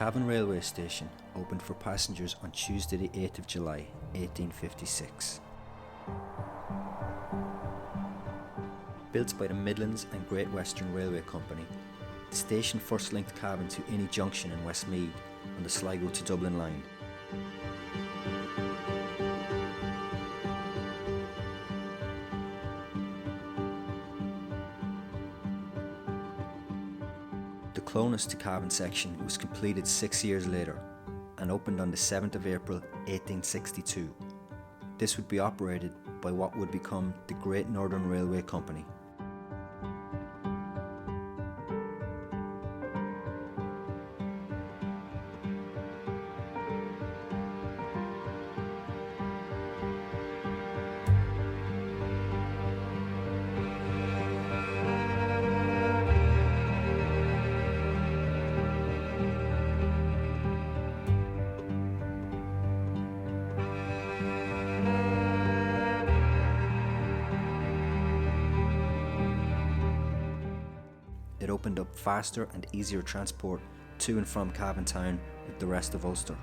Cavan railway station opened for passengers on Tuesday the 8th of July 1856. Built by the Midlands and Great Western Railway Company, the station first linked Cavan to Inny Junction in Westmeath on the Sligo to Dublin line. The Clonus to Cavan section was completed 6 years later and opened on the 7th of April 1862. This would be operated by what would become the Great Northern Railway Company. It opened up faster and easier transport to and from Cavan town with the rest of Ulster.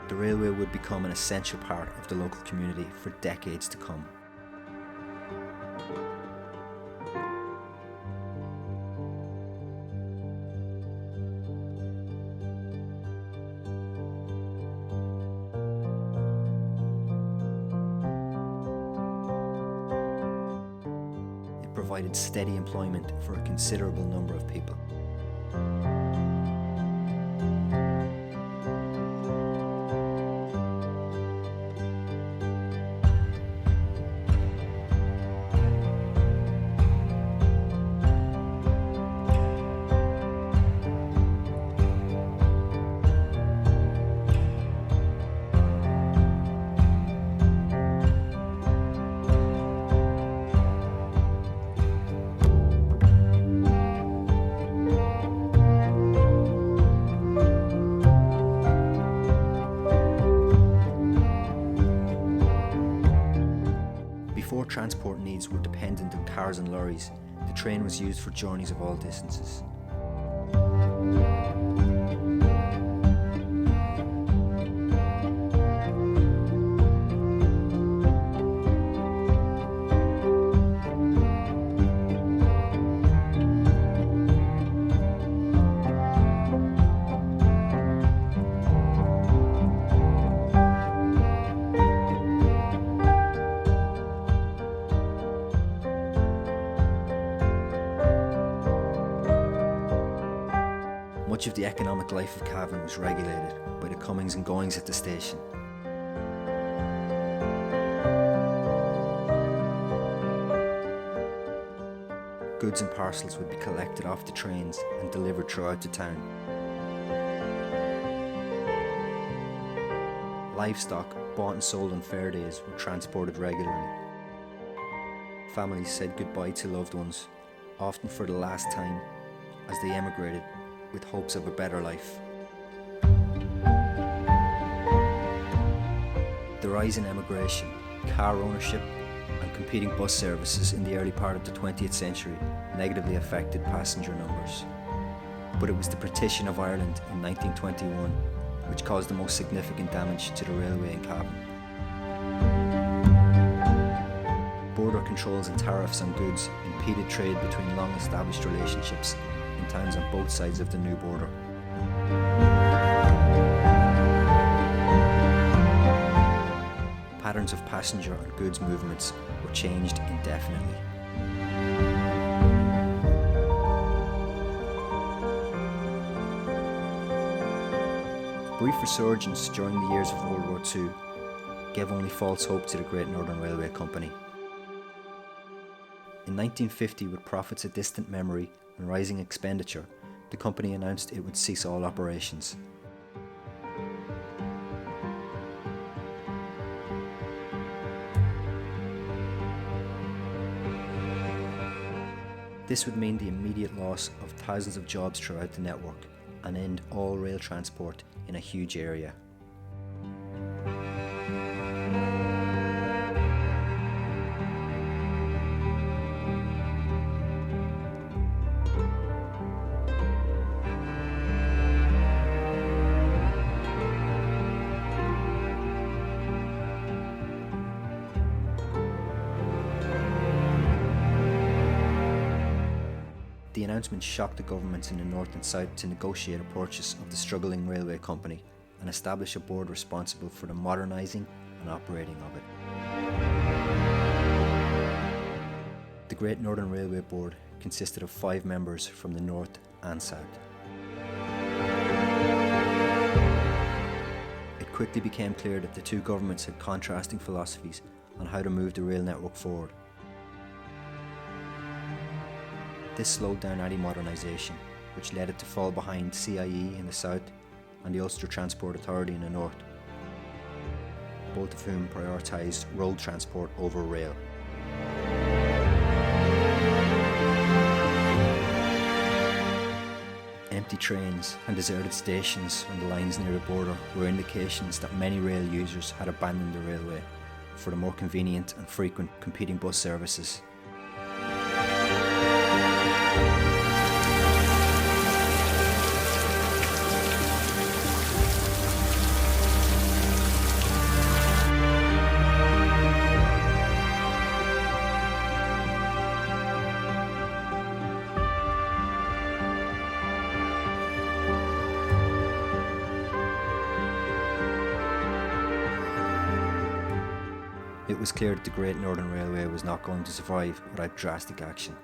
The railway would become an essential part of the local community for decades to come. It provided steady employment for a considerable number of people. Before transport needs were dependent on cars and lorries, the train was used for journeys of all distances. Much of the economic life of Cavan was regulated by the comings and goings at the station. Goods and parcels would be collected off the trains and delivered throughout the town. Livestock bought and sold on fair days were transported regularly. Families said goodbye to loved ones, often for the last time, as they emigrated with hopes of a better life. The rise in emigration, car ownership and competing bus services in the early part of the 20th century negatively affected passenger numbers. But it was the partition of Ireland in 1921 which caused the most significant damage to the railway in Cavan. Border controls and tariffs on goods impeded trade between long-established relationships in towns on both sides of the new border. Patterns of passenger and goods movements were changed indefinitely. A brief resurgence during the years of World War II gave only false hope to the Great Northern Railway Company. In 1950, with profits a distant memory and rising expenditure, the company announced it would cease all operations. This would mean the immediate loss of thousands of jobs throughout the network and end all rail transport in a huge area. The announcement shocked the governments in the north and south to negotiate a purchase of the struggling railway company and establish a board responsible for the modernising and operating of it. The Great Northern Railway Board consisted of 5 members from the north and south. It quickly became clear that the two governments had contrasting philosophies on how to move the rail network forward. This slowed down any modernisation, which led it to fall behind CIE in the south and the Ulster Transport Authority in the north, both of whom prioritised road transport over rail. Empty trains and deserted stations on the lines near the border were indications that many rail users had abandoned the railway for the more convenient and frequent competing bus services. It was clear that the Great Northern Railway was not going to survive without drastic action.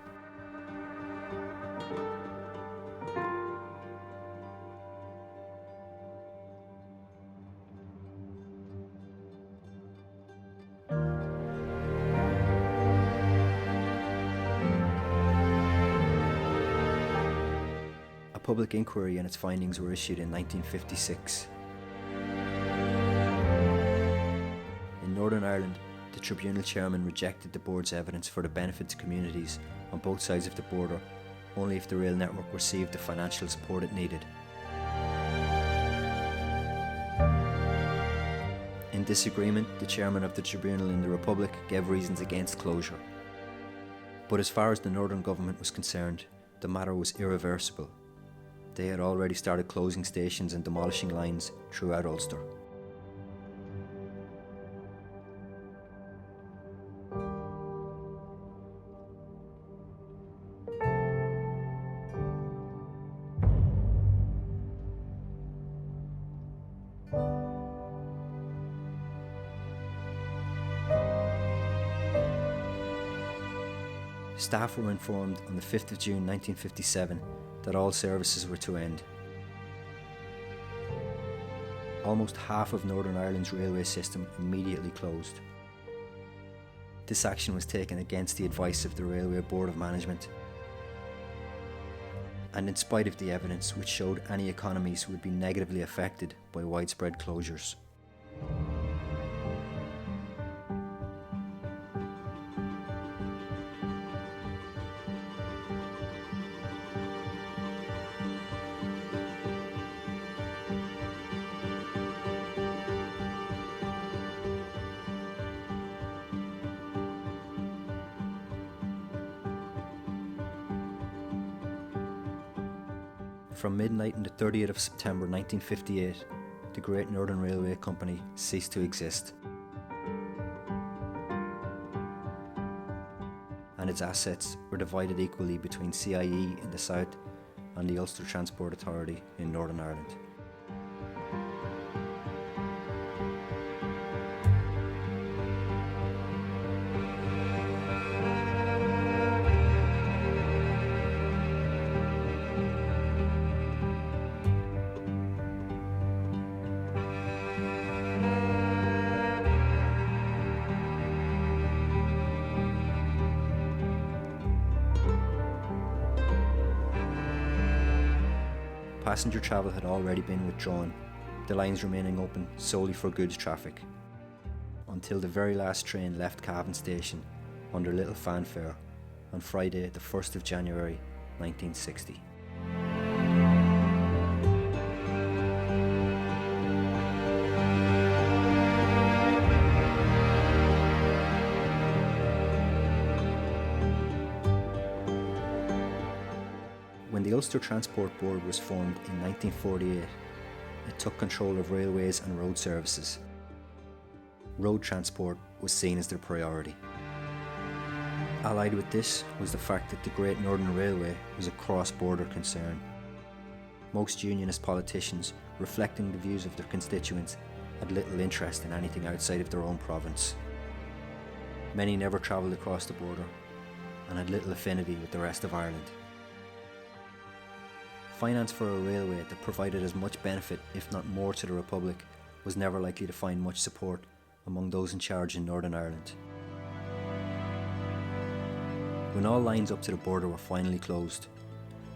A public inquiry and its findings were issued in 1956. In Northern Ireland, the tribunal chairman rejected the board's evidence for the benefit to communities on both sides of the border only if the rail network received the financial support it needed. In disagreement, the chairman of the tribunal in the Republic gave reasons against closure. But as far as the Northern government was concerned, the matter was irreversible. They had already started closing stations and demolishing lines throughout Ulster. Staff were informed on the 5th of June 1957 that all services were to end. Almost half of Northern Ireland's railway system immediately closed. This action was taken against the advice of the Railway Board of Management, and in spite of the evidence which showed any economies would be negatively affected by widespread closures. From midnight on the 30th of September 1958, the Great Northern Railway Company ceased to exist, and its assets were divided equally between CIE in the south and the Ulster Transport Authority in Northern Ireland. Passenger travel had already been withdrawn, the lines remaining open solely for goods traffic, until the very last train left Cavan station under little fanfare on Friday the 1st of January 1960. When the Ulster Transport Board was formed in 1948, it took control of railways and road services. Road transport was seen as their priority. Allied with this was the fact that the Great Northern Railway was a cross-border concern. Most unionist politicians, reflecting the views of their constituents, had little interest in anything outside of their own province. Many never travelled across the border and had little affinity with the rest of Ireland. Finance for a railway that provided as much benefit, if not more, to the Republic was never likely to find much support among those in charge in Northern Ireland. When all lines up to the border were finally closed,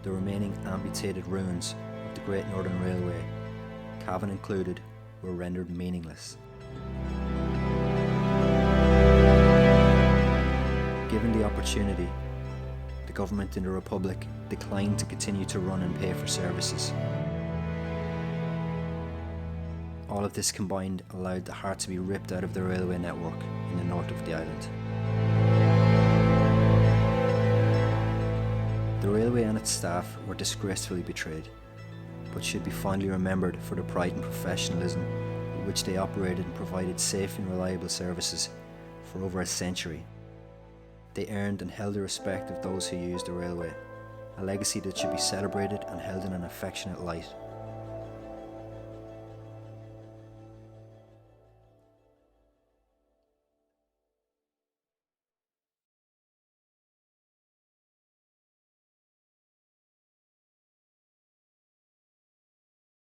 the remaining amputated ruins of the Great Northern Railway, Cavan included, were rendered meaningless. Given the opportunity, the government in the Republic declined to continue to run and pay for services. All of this combined allowed the heart to be ripped out of the railway network in the north of the island. The railway and its staff were disgracefully betrayed, but should be fondly remembered for the pride and professionalism with which they operated and provided safe and reliable services for over a century. They earned and held the respect of those who used the railway, a legacy that should be celebrated and held in an affectionate light.